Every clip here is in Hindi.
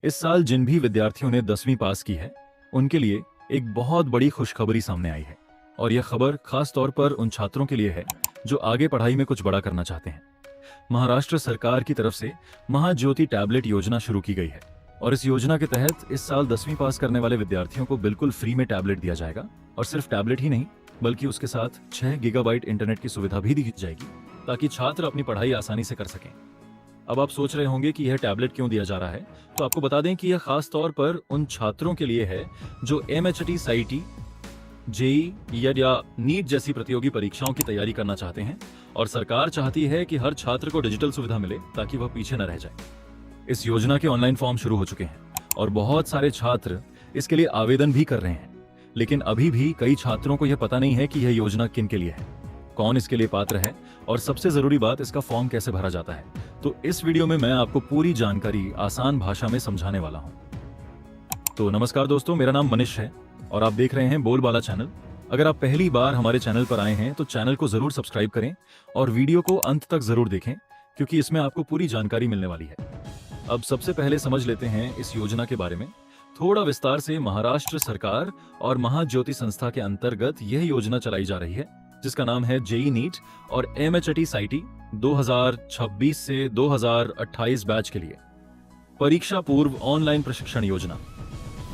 इस साल जिन भी विद्यार्थियों ने 10वीं पास की है, उनके लिए एक बहुत बड़ी खुशखबरी सामने आई है। और यह खबर खास तौर पर उन छात्रों के लिए है जो आगे पढ़ाई में कुछ बड़ा करना चाहते हैं। महाराष्ट्र सरकार की तरफ से महाज्योति टैबलेट योजना शुरू की गई है और इस योजना के तहत इस साल 10वीं पास करने वाले विद्यार्थियों को बिल्कुल फ्री में टैबलेट दिया जाएगा। और सिर्फ टैबलेट ही नहीं, बल्कि उसके साथ 6 गीगाबाइट इंटरनेट की सुविधा भी दी जाएगी ताकि छात्र अपनी पढ़ाई आसानी से कर सकें। अब आप सोच रहे होंगे कि यह टैबलेट क्यों दिया जा रहा है, तो आपको बता दें कि यह खास तौर पर उन छात्रों के लिए है जो MHT, CIT, JEE या नीट जैसी प्रतियोगी परीक्षाओं की तैयारी करना चाहते हैं और सरकार चाहती है कि हर छात्र को डिजिटल सुविधा मिले ताकि वह पीछे न रह जाए। इस योजना के ऑनलाइन फॉर्म शुरू हो चुके हैं और बहुत सारे छात्र इसके लिए आवेदन भी कर रहे हैं, लेकिन अभी भी कई छात्रों को यह पता नहीं है कि यह योजना किन के लिए है, कौन इसके लिए पात्र है और सबसे जरूरी बात, इसका फॉर्म कैसे भरा जाता है। तो इस वीडियो में मैं आपको पूरी जानकारी आसान भाषा में समझाने वाला हूं। तो नमस्कार दोस्तों, मेरा नाम मनीष है और आप देख रहे हैं बोलबाला चैनल। अगर आप पहली बार हमारे चैनल पर आए हैं तो चैनल को जरूर सब्सक्राइब करें और वीडियो को अंत तक जरूर देखें, क्योंकि इसमें आपको पूरी जानकारी मिलने वाली है। अब सबसे पहले समझ लेते हैं इस योजना के बारे में थोड़ा विस्तार से। महाराष्ट्र सरकार और महाज्योति संस्था के अंतर्गत यह योजना चलाई जा रही है, जिसका नाम है JEE नीट और MHT CIT 2026 से 2028 बैच के लिए परीक्षा पूर्व ऑनलाइन प्रशिक्षण योजना।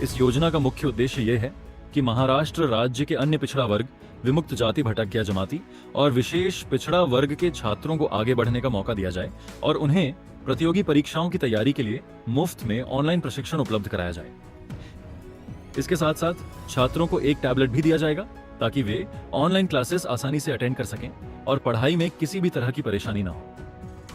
इस योजना का मुख्य उद्देश्य यह है कि महाराष्ट्र राज्य के अन्य पिछड़ा वर्ग, विमुक्त जाति, भटक्या जमाती और विशेष पिछड़ा वर्ग के छात्रों को आगे बढ़ने का मौका दिया जाए और उन्हें प्रतियोगी परीक्षाओं की तैयारी के लिए मुफ्त में ऑनलाइन प्रशिक्षण उपलब्ध कराया जाए। इसके साथ साथ छात्रों को एक टैबलेट भी दिया जाएगा ताकि वे ऑनलाइन क्लासेस आसानी से अटेंड कर सकें और पढ़ाई में किसी भी तरह की परेशानी ना हो।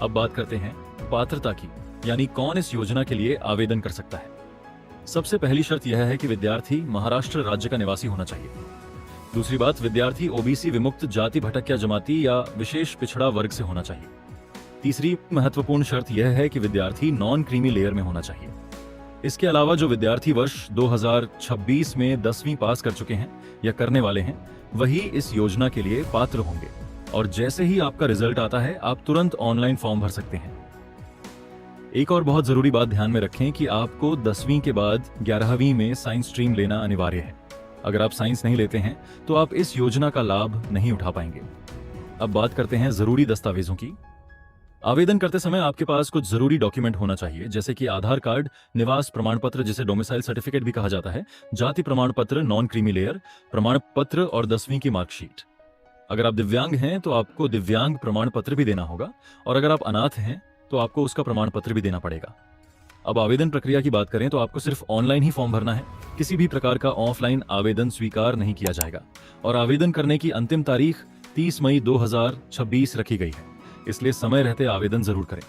अब बात करते हैं पात्रता की, यानी कौन इस योजना के लिए आवेदन कर सकता है। सबसे पहली शर्त यह है कि विद्यार्थी महाराष्ट्र राज्य का निवासी होना चाहिए। दूसरी बात, विद्यार्थी OBC, विमुक्त जाति, भटक्या जमाती या विशेष पिछड़ा वर्ग से होना चाहिए। तीसरी महत्वपूर्ण शर्त यह है कि विद्यार्थी नॉन क्रीमी लेयर में होना चाहिए। इसके अलावा जो विद्यार्थी वर्ष 2026 में 10वीं पास कर चुके हैं या करने वाले हैं, वही इस योजना के लिए पात्र होंगे और जैसे ही आपका रिजल्ट आता है, आप तुरंत ऑनलाइन फॉर्म भर सकते हैं। एक और बहुत जरूरी बात ध्यान में रखें कि आपको 10वीं के बाद 11वीं में साइंस स्ट्रीम लेना अनिवार्य है। अगर आप साइंस नहीं लेते हैं तो आप इस योजना का लाभ नहीं उठा पाएंगे। अब बात करते हैं जरूरी दस्तावेजों की। आवेदन करते समय आपके पास कुछ जरूरी डॉक्यूमेंट होना चाहिए, जैसे कि आधार कार्ड, निवास प्रमाण पत्र जिसे डोमिसाइल सर्टिफिकेट भी कहा जाता है, जाति प्रमाण पत्र, नॉन क्रीमी लेयर प्रमाण पत्र और 10वीं की मार्कशीट। अगर आप दिव्यांग हैं तो आपको दिव्यांग प्रमाण पत्र भी देना होगा और अगर आप अनाथ हैं तो आपको उसका प्रमाण पत्र भी देना पड़ेगा। अब आवेदन प्रक्रिया की बात करें तो आपको सिर्फ ऑनलाइन ही फॉर्म भरना है। किसी भी प्रकार का ऑफलाइन आवेदन स्वीकार नहीं किया जाएगा और आवेदन करने की अंतिम तारीख 30 मई 2026 रखी गई है, इसलिए समय रहते आवेदन जरूर करें।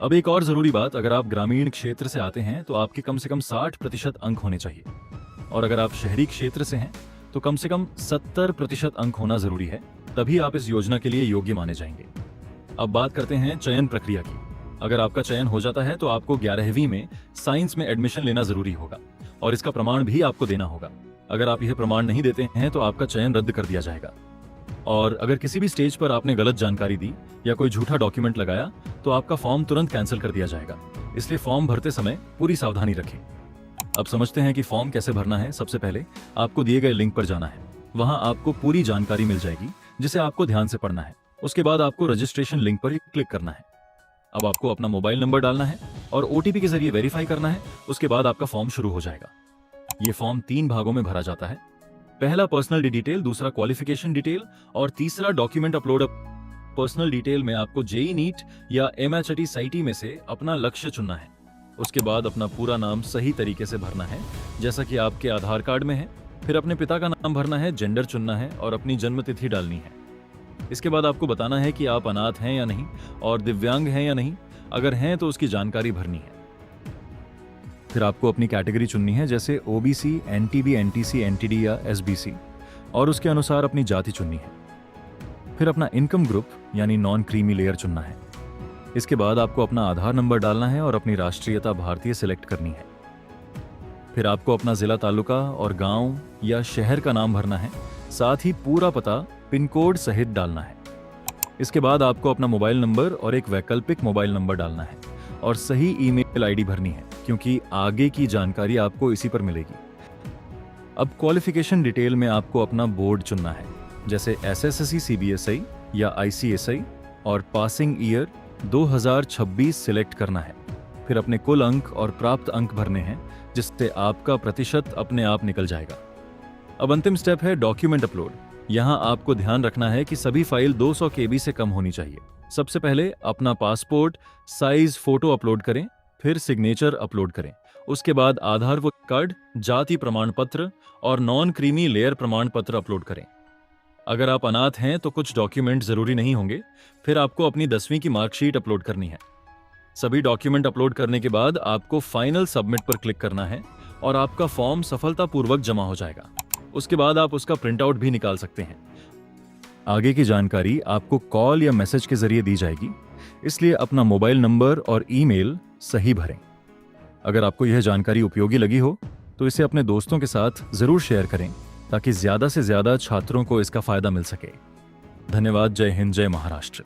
अब एक और जरूरी बात, अगर आप ग्रामीण क्षेत्र से आते हैं तो आपके कम से कम 60% अंक होने चाहिए और अगर आप शहरी क्षेत्र से हैं तो कम से कम 70% अंक होना जरूरी है, तभी आप इस योजना के लिए योग्य माने जाएंगे। अब बात करते हैं चयन प्रक्रिया की। अगर आपका चयन हो जाता है तो आपको 11वीं में साइंस में एडमिशन लेना जरूरी होगा और इसका प्रमाण भी आपको देना होगा। अगर आप यह प्रमाण नहीं देते हैं तो आपका चयन रद्द कर दिया जाएगा। और अगर किसी भी स्टेज पर आपने गलत जानकारी दी या कोई झूठा डॉक्यूमेंट लगाया तो आपका फॉर्म तुरंत कैंसिल कर दिया जाएगा, इसलिए फॉर्म भरते समय पूरी सावधानी रखें। अब समझते हैं कि फॉर्म कैसे भरना है। सबसे पहले आपको दिए गए लिंक पर जाना है, वहां आपको पूरी जानकारी मिल जाएगी जिसे आपको ध्यान से पढ़ना है। उसके बाद आपको रजिस्ट्रेशन लिंक पर क्लिक करना है। अब आपको अपना मोबाइल नंबर डालना है और OTP के जरिए वेरीफाई करना है। उसके बाद आपका फॉर्म शुरू हो जाएगा। ये फॉर्म 3 भागों में भरा जाता है। पहला पर्सनल डिटेल, दूसरा क्वालिफिकेशन डिटेल और तीसरा डॉक्यूमेंट अपलोड। पर्सनल डिटेल में आपको JEE नीट या MHT CIT में से अपना लक्ष्य चुनना है। उसके बाद अपना पूरा नाम सही तरीके से भरना है, जैसा कि आपके आधार कार्ड में है। फिर अपने पिता का नाम भरना है, जेंडर चुनना है और अपनी जन्म तिथि डालनी है। इसके बाद आपको बताना है कि आप अनाथ हैं या नहीं और दिव्यांग हैं या नहीं। अगर हैं तो उसकी जानकारी भरनी है। फिर आपको अपनी कैटेगरी चुननी है, जैसे OBC, NTB, NTC, NTD या SBC, और उसके अनुसार अपनी जाति चुननी है। फिर अपना इनकम ग्रुप यानी नॉन क्रीमी लेयर चुनना है। इसके बाद आपको अपना आधार नंबर डालना है और अपनी राष्ट्रीयता भारतीय सिलेक्ट करनी है। फिर आपको अपना जिला, तालुका और गांव या शहर का नाम भरना है, साथ ही पूरा पता, पिन कोड सहित डालना है। इसके बाद आपको अपना मोबाइल नंबर और एक वैकल्पिक मोबाइल नंबर डालना है और सही ईमेल आईडी भरनी है, क्योंकि आगे की जानकारी आपको इसी पर मिलेगी। अब क्वालिफिकेशन डिटेल में आपको अपना बोर्ड चुनना है, जैसे एसएससी सीबीएसई या आईसीएसई, और पासिंग ईयर 2026 सिलेक्ट करना है। फिर अपने कुल अंक और प्राप्त अंक भरने हैं, जिससे आपका प्रतिशत अपने आप निकल जाएगा। अब अंतिम स्टेप है डॉक्यूमेंट अपलोड। यहाँ आपको ध्यान रखना है कि सभी फाइल 200 KB से कम होनी चाहिए। सबसे पहले अपना पासपोर्ट साइज फोटो अपलोड करें, फिर सिग्नेचर अपलोड करें। उसके बाद आधार व कार्ड, जाति प्रमाण पत्र और नॉन क्रीमी लेयर प्रमाण पत्र अपलोड करें। अगर आप अनाथ हैं तो कुछ डॉक्यूमेंट जरूरी नहीं होंगे। फिर आपको अपनी 10वीं की मार्कशीट अपलोड करनी है। सभी डॉक्यूमेंट अपलोड करने के बाद आपको फाइनल सबमिट पर क्लिक करना है और आपका फॉर्म सफलतापूर्वक जमा हो जाएगा। उसके बाद आप उसका प्रिंट आउट भी निकाल सकते हैं। आगे की जानकारी आपको कॉल या मैसेज के जरिए दी जाएगी, इसलिए अपना मोबाइल नंबर और ईमेल सही भरें। अगर आपको यह जानकारी उपयोगी लगी हो तो इसे अपने दोस्तों के साथ जरूर शेयर करें, ताकि ज्यादा से ज्यादा छात्रों को इसका फायदा मिल सके। धन्यवाद। जय हिंद, जय महाराष्ट्र।